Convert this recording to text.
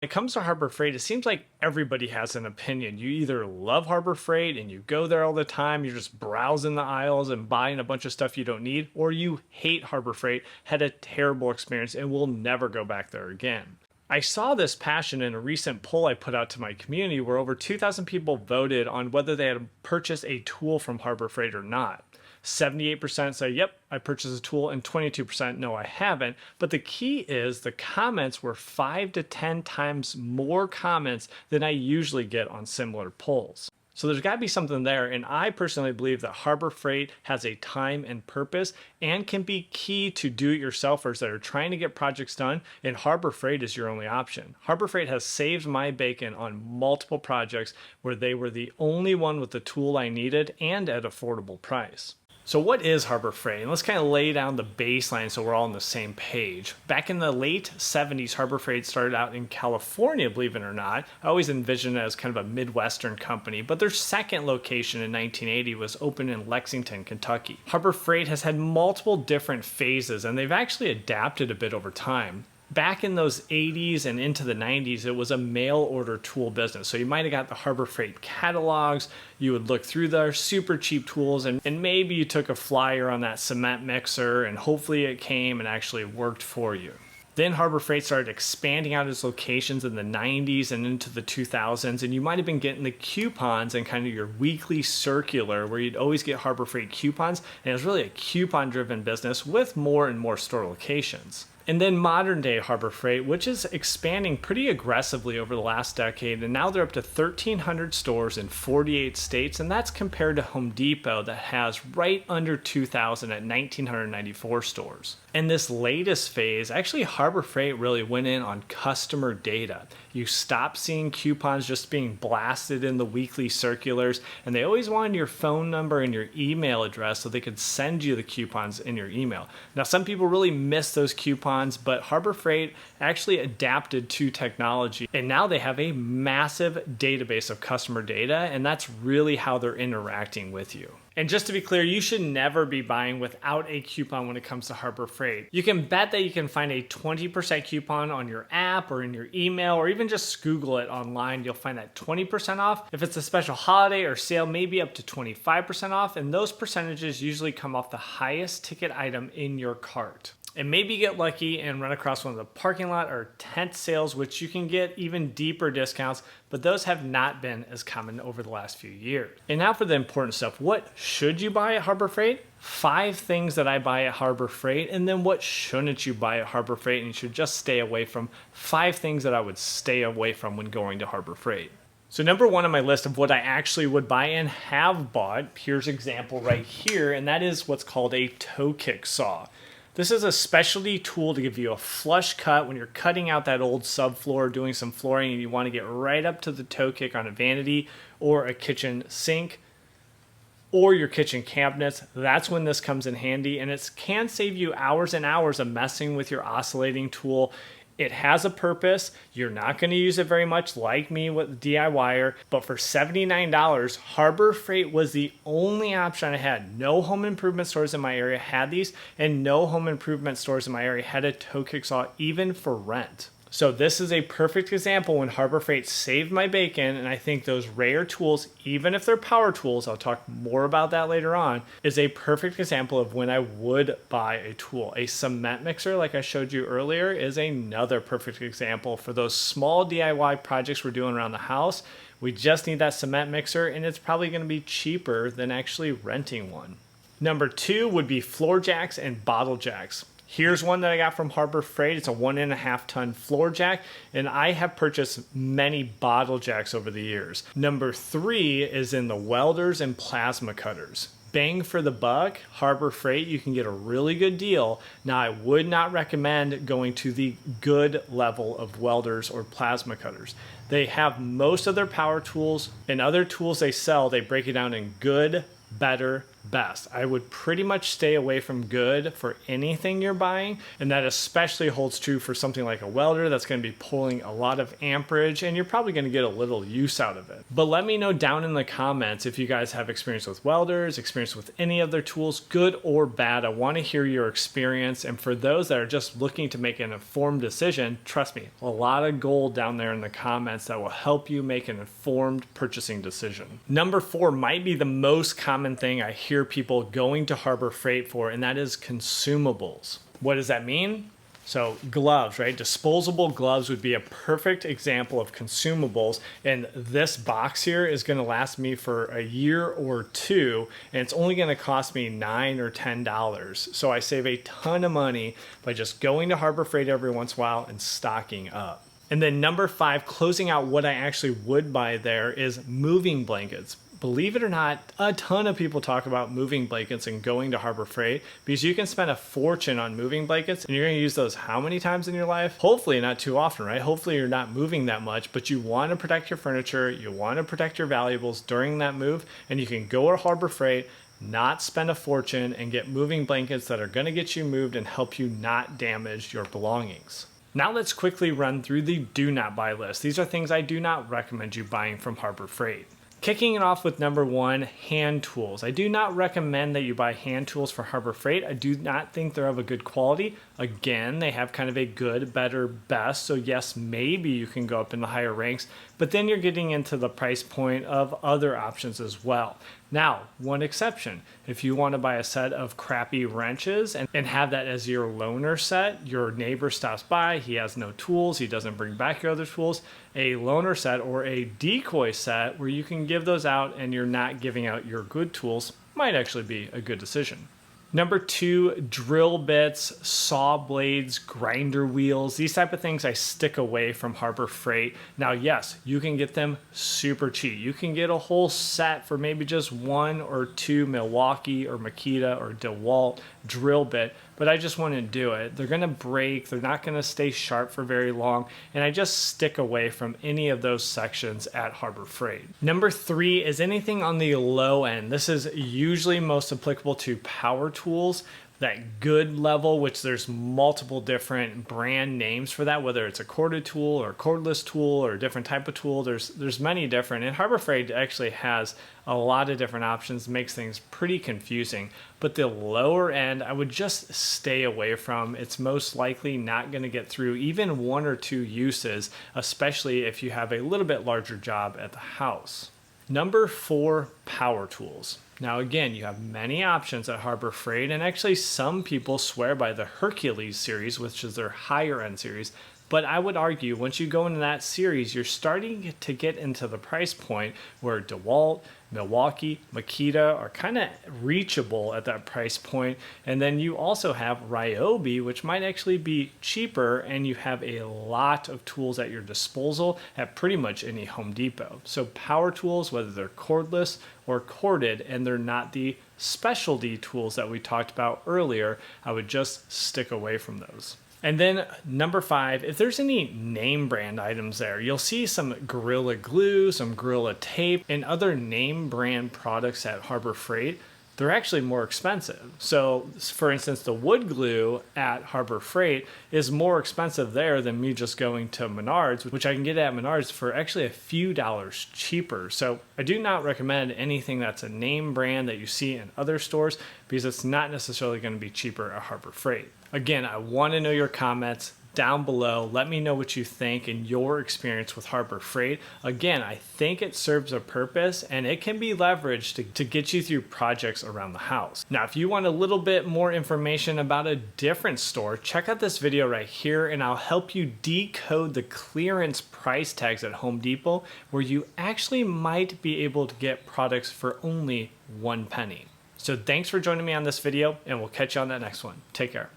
When it comes to Harbor Freight, it seems like everybody has an opinion. You either love Harbor Freight and you go there all the time, you're just browsing the aisles and buying a bunch of stuff you don't need, or you hate Harbor Freight, had a terrible experience, and will never go back there again. I saw this passion in a recent poll I put out to my community where over 2,000 people voted on whether they had purchased a tool from Harbor Freight or not. 78% say, yep, I purchased a tool, and 22% no, I haven't. But the key is the comments were 5 to 10 times more comments than I usually get on similar polls. So there's got to be something there, and I personally believe that Harbor Freight has a time and purpose and can be key to do-it-yourselfers that are trying to get projects done, and Harbor Freight is your only option. Harbor Freight has saved my bacon on multiple projects where they were the only one with the tool I needed and at affordable price. So what is Harbor Freight? And let's kind of lay down the baseline so we're all on the same page. Back in the late 70s, Harbor Freight started out in California, believe it or not. I always envisioned it as kind of a Midwestern company, but their second location in 1980 was opened in Lexington, Kentucky. Harbor Freight has had multiple different phases, and they've actually adapted a bit over time. Back in those 80s and into the 90s, it was a mail order tool business. So you might have got the Harbor Freight catalogs, you would look through their super cheap tools, and maybe you took a flyer on that cement mixer and hopefully it came and actually worked for you. Then Harbor Freight started expanding out its locations in the 90s and into the 2000s, and you might have been getting the coupons and kind of your weekly circular where you'd always get Harbor Freight coupons, and it was really a coupon-driven business with more and more store locations. And then modern day Harbor Freight, which is expanding pretty aggressively over the last decade, and now they're up to 1,300 stores in 48 states, and that's compared to Home Depot that has right under 2,000 at 1,994 stores. In this latest phase, actually Harbor Freight really went in on customer data. You stopped seeing coupons just being blasted in the weekly circulars, and they always wanted your phone number and your email address so they could send you the coupons in your email. Now, some people really miss those coupons, but Harbor Freight actually adapted to technology, and now they have a massive database of customer data, and that's really how they're interacting with you. And just to be clear, you should never be buying without a coupon when it comes to Harbor Freight. You can bet that you can find a 20% coupon on your app or in your email, or even just Google it online. You'll find that 20% off. If it's a special holiday or sale, maybe up to 25% off, and those percentages usually come off the highest ticket item in your cart. And maybe you get lucky and run across one of the parking lot or tent sales, which you can get even deeper discounts, but those have not been as common over the last few years. And now for the important stuff. What should you buy at Harbor Freight? 5 things that I buy at Harbor Freight, and then what shouldn't you buy at Harbor Freight, and you should just stay away from. 5 things that I would stay away from when going to Harbor Freight. So number 1 on my list of what I actually would buy and have bought, here's an example right here, and that is what's called a toe kick saw. This is a specialty tool to give you a flush cut when you're cutting out that old subfloor, doing some flooring, and you want to get right up to the toe kick on a vanity or a kitchen sink or your kitchen cabinets. That's when this comes in handy, and it can save you hours and hours of messing with your oscillating tool. It has a purpose. You're not going to use it very much like me with the DIYer, but for $79, Harbor Freight was the only option I had. No home improvement stores in my area had these, and no home improvement stores in my area had a toe kick saw even for rent. So this is a perfect example when Harbor Freight saved my bacon, and I think those rare tools, even if they're power tools, I'll talk more about that later on, is a perfect example of when I would buy a tool. A cement mixer, like I showed you earlier, is another perfect example for those small DIY projects we're doing around the house. We just need that cement mixer, and it's probably going to be cheaper than actually renting one. Number 2 would be floor jacks and bottle jacks. Here's one that I got from Harbor Freight. It's a 1.5 ton floor jack, and I have purchased many bottle jacks over the years. Number 3 is in the welders and plasma cutters. Bang for the buck, Harbor Freight, you can get a really good deal. Now, I would not recommend going to the good level of welders or plasma cutters. They have most of their power tools, and other tools they sell, they break it down in good, better, best. I would pretty much stay away from good for anything you're buying, and that especially holds true for something like a welder that's going to be pulling a lot of amperage, and you're probably going to get a little use out of it. But let me know down in the comments if you guys have experience with welders, experience with any other tools, good or bad. I want to hear your experience, and for those that are just looking to make an informed decision, trust me, a lot of gold down there in the comments that will help you make an informed purchasing decision. Number 4 might be the most common thing I hear people going to Harbor Freight for, and that is consumables. What does that mean? So gloves, right? Disposable gloves would be a perfect example of consumables. And this box here is going to last me for a year or two, and it's only going to cost me $9 or $10. So I save a ton of money by just going to Harbor Freight every once in a while and stocking up. And then number 5, closing out what I actually would buy there, is moving blankets. Believe it or not, a ton of people talk about moving blankets and going to Harbor Freight because you can spend a fortune on moving blankets, and you're going to use those how many times in your life? Hopefully not too often, right? Hopefully you're not moving that much, but you want to protect your furniture, you want to protect your valuables during that move, and you can go to Harbor Freight, not spend a fortune, and get moving blankets that are going to get you moved and help you not damage your belongings. Now let's quickly run through the do not buy list. These are things I do not recommend you buying from Harbor Freight. Kicking it off with number 1, hand tools. I do not recommend that you buy hand tools for Harbor Freight. I do not think they're of a good quality. Again, they have kind of a good, better, best. So yes, maybe you can go up in the higher ranks, but then you're getting into the price point of other options as well. Now, one exception, if you want to buy a set of crappy wrenches and have that as your loaner set, your neighbor stops by, he has no tools, he doesn't bring back your other tools, a loaner set or a decoy set where you can give those out and you're not giving out your good tools might actually be a good decision. Number 2, drill bits, saw blades, grinder wheels, these type of things I stick away from Harbor Freight. Now, yes, you can get them super cheap. You can get a whole set for maybe just 1 or 2 Milwaukee or Makita or DeWalt drill bit, but I just wouldn't do it. They're going to break, they're not going to stay sharp for very long, and I just stick away from any of those sections at Harbor Freight. Number 3 is anything on the low end. This is usually most applicable to power tools, that good level, which there's multiple different brand names for that, whether it's a corded tool or cordless tool or a different type of tool. There's many different, and Harbor Freight actually has a lot of different options, makes things pretty confusing. But the lower end, I would just stay away from. It's most likely not going to get through even 1 or 2 uses, especially if you have a little bit larger job at the house. Number 4, power tools. Now again, you have many options at Harbor Freight, and actually some people swear by the Hercules series, which is their higher end series. But I would argue once you go into that series, you're starting to get into the price point where DeWalt, Milwaukee, Makita are kind of reachable at that price point. And then you also have Ryobi, which might actually be cheaper, and you have a lot of tools at your disposal at pretty much any Home Depot. So power tools, whether they're cordless or corded, and they're not the specialty tools that we talked about earlier, I would just stick away from those. And then number 5, if there's any name brand items there, you'll see some Gorilla Glue, some Gorilla Tape, and other name brand products at Harbor Freight. They're actually more expensive. So for instance, the wood glue at Harbor Freight is more expensive there than me just going to Menards, which I can get at Menards for actually a few dollars cheaper. So I do not recommend anything that's a name brand that you see in other stores because it's not necessarily going to be cheaper at Harbor Freight. Again, I want to know your comments down below. Let me know what you think and your experience with Harbor Freight. Again, I think it serves a purpose and it can be leveraged to get you through projects around the house. Now, if you want a little bit more information about a different store, check out this video right here and I'll help you decode the clearance price tags at Home Depot, where you actually might be able to get products for only 1 penny. So thanks for joining me on this video, and we'll catch you on that next one. Take care.